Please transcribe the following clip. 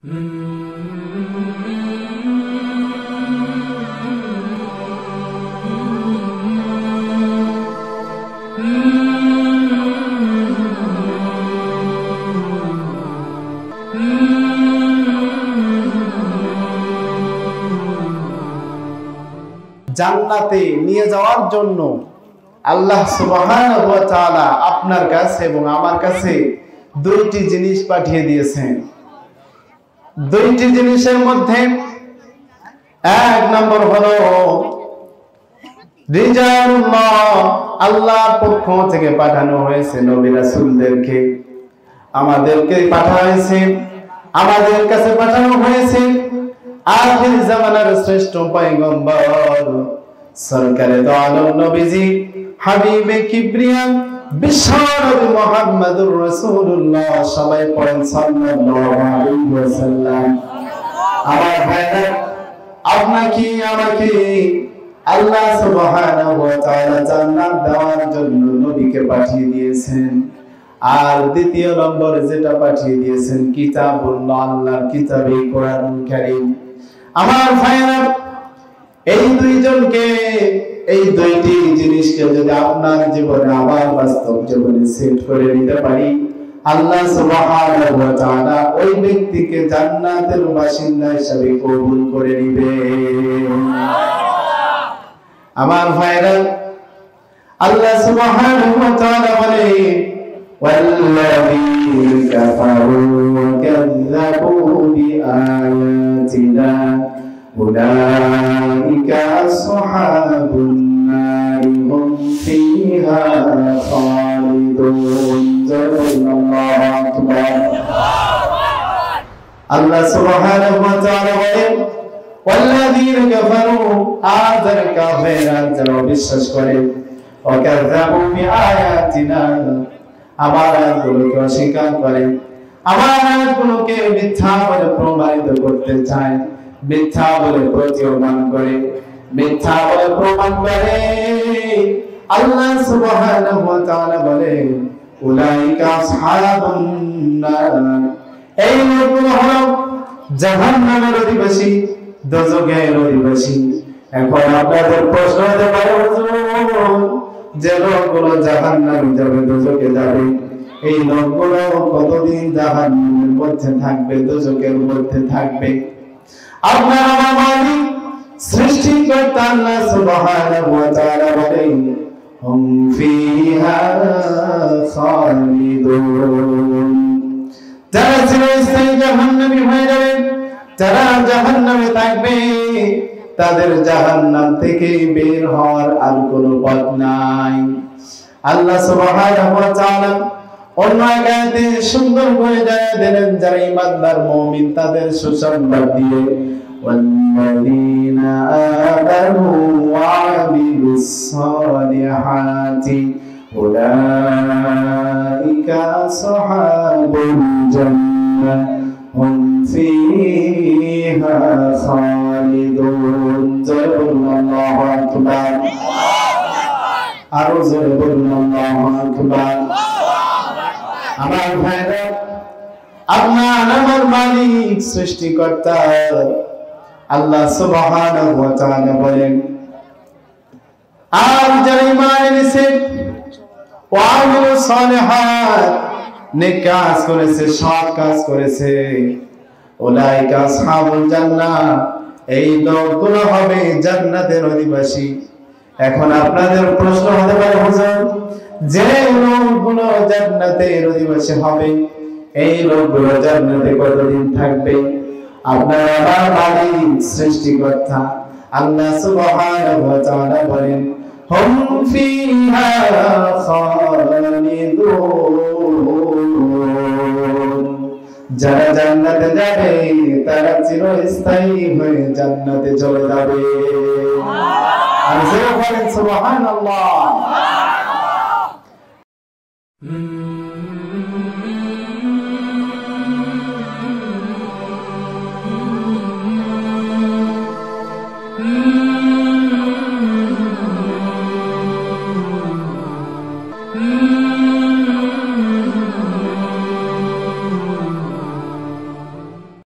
জান্নাতে নিয়ে যাওয়ার জন্য আল্লাহ সুবহানাহু ওয়া তাআলা আপনার কাছে এবং আমার কাছে দুইটি জিনিস পাঠিয়ে দিয়েছেন। দুইটি জিনিসের মধ্যে এক নম্বর হলো রিজালুল্লাহ, আল্লাহর পক্ষ থেকে পাঠানো হয়েছে নবী রাসূলদেরকে, আমাদেরকে পাঠানো হয়েছে, আমাদের কাছে পাঠানো হয়েছে আখির জামানার শ্রেষ্ঠ পয়গম্বর সরকারে দো আলম নবীজি হাবিবে কিবরিয়া বিশ্বনবী মুহাম্মদুর রাসূলুল্লাহ, সবাই পড়েন সাল্লাল্লাহু আলাইহি ওয়াসাল্লাম। আমার ভাইরা, আপনাকে আমাকে আল্লাহ সুবহানাহু ওয়া তাআলা জান্নাত দেওয়ার জন্য নবীকে পাঠিয়ে দিয়েছেন। আর দ্বিতীয় নম্বর যেটা পাঠিয়ে দিয়েছেন কিতাবুল্লাহ, আল্লাহর কিতাবে কোরআনুল কারীম। আমার ভাইরা, এই দুইজনকে, এই দুইটি জিনিসকে যদি আপনার জীবনে আবার বাস্তব জীবনে সেট করে নিতে পারি, আল্লাহ সুবহানাহু ওয়া তাআলা ওই ব্যক্তিকে জান্নাতের বাসিন্দা হিসেবে কবুল করে নেবেন। আমার ভাইরা, আল্লাহ সুবহানাহু ওয়া তাআলা বলেন ওয়াল্লাযীনা কাফারু ওয়া কাযযাবু বিআয়াতিনা উলাইকা আসহাবুন নারি হুম ফিহা খালিদুন। আল্লাহু আকবার। আল্লাহ সুবহানাহু ওয়া তাআলা বলেন ওয়াল্লাযীনা কাফারু, আর যারা কাফের, যারা বিশ্বাস করে, ওয়া কাযযাবু বিআয়াতিনা, আমার আয়াতগুলোকে অস্বীকার করে, আমার আয়াতগুলোকে মিথ্যা বলে প্রমাণিত করতে চায়, মিথ্যা বলে প্রতীয়মান করে, মিথ্যা বলে প্রমাণ করে, আল্লাহ সুবহানাহু ওয়া তাআলা বলেন উলাইকা আসহাবুন নার, এই লোকগুলো হলো জাহান্নামের অধিবাসী, দোজখের অধিবাসী। এখন আপনাদের প্রশ্ন হতে পারে, হুজুর, যে লোকগুলো জাহান্নামে যাবে, দোজখে যাবে, এই লোকগুলো কতদিন জাহান্নামের মধ্যে থাকবে, দোজখের মধ্যে থাকবে? আপনার আমার মালিক সৃষ্টিকর্তা আল্লাহ সুবহানাহু ওয়া তাআলা বলেন হুম ফিহা খালিদুন, যারা চিরস্থায়ী জাহান্নামী হয়ে যাবে, যারা জাহান্নামে থাকবে, তাদের জাহান্নাম থেকে বের হওয়ার আর কোনো পথ নাই। আল্লাহ সুবহানাহু ওয়া তাআলা অন্য আয়াতে সুন্দর করে জানিয়ে দিলেন, যারা ঈমানদার মুমিন তাদের সুসংবাদ দিয়ে ওয়াল্লাযীনা আমানু ওয়া আমিলুস সালিহাতি উলাইকা আসহাবুল জান্নাহ হুম ফিহা খালিদুন। আল্লাহু আকবার। আরো জোরে বলুন আল্লাহু আকবার। আমার ভাইরা, আপনার আমার মালিক সৃষ্টিকর্তা আল্লাহ সুবহানাহু ওয়া তাআলা বলেন, আর যারা ঈমান এনেছে, ওয়া আমিলুস সালিহাত, নেক কাজ করেছে, সৎ কাজ করেছে, উলাইকা আসহাবুল জান্নাহ, এই লোকগুলো হবে জান্নাতের অধিবাসী। এখন আপনাদের প্রশ্ন হতে পারে, হুজুর, যে লোকগুলো জান্নাতের অধিবাসী হবে, এই লোকগুলো জান্নাতে কতদিন থাকবে? আপনার আমার মালিক সৃষ্টিকর্তা আল্লাহ সুবহানাহু ওয়া তাআলা বলেন হুম ফিহা খালিদুন, যারা জান্নাতে যাবে তারা চিরস্থায়ী হয়ে জান্নাতে চলে যাবে। আর যে বলেন সুবহানাল্লাহ।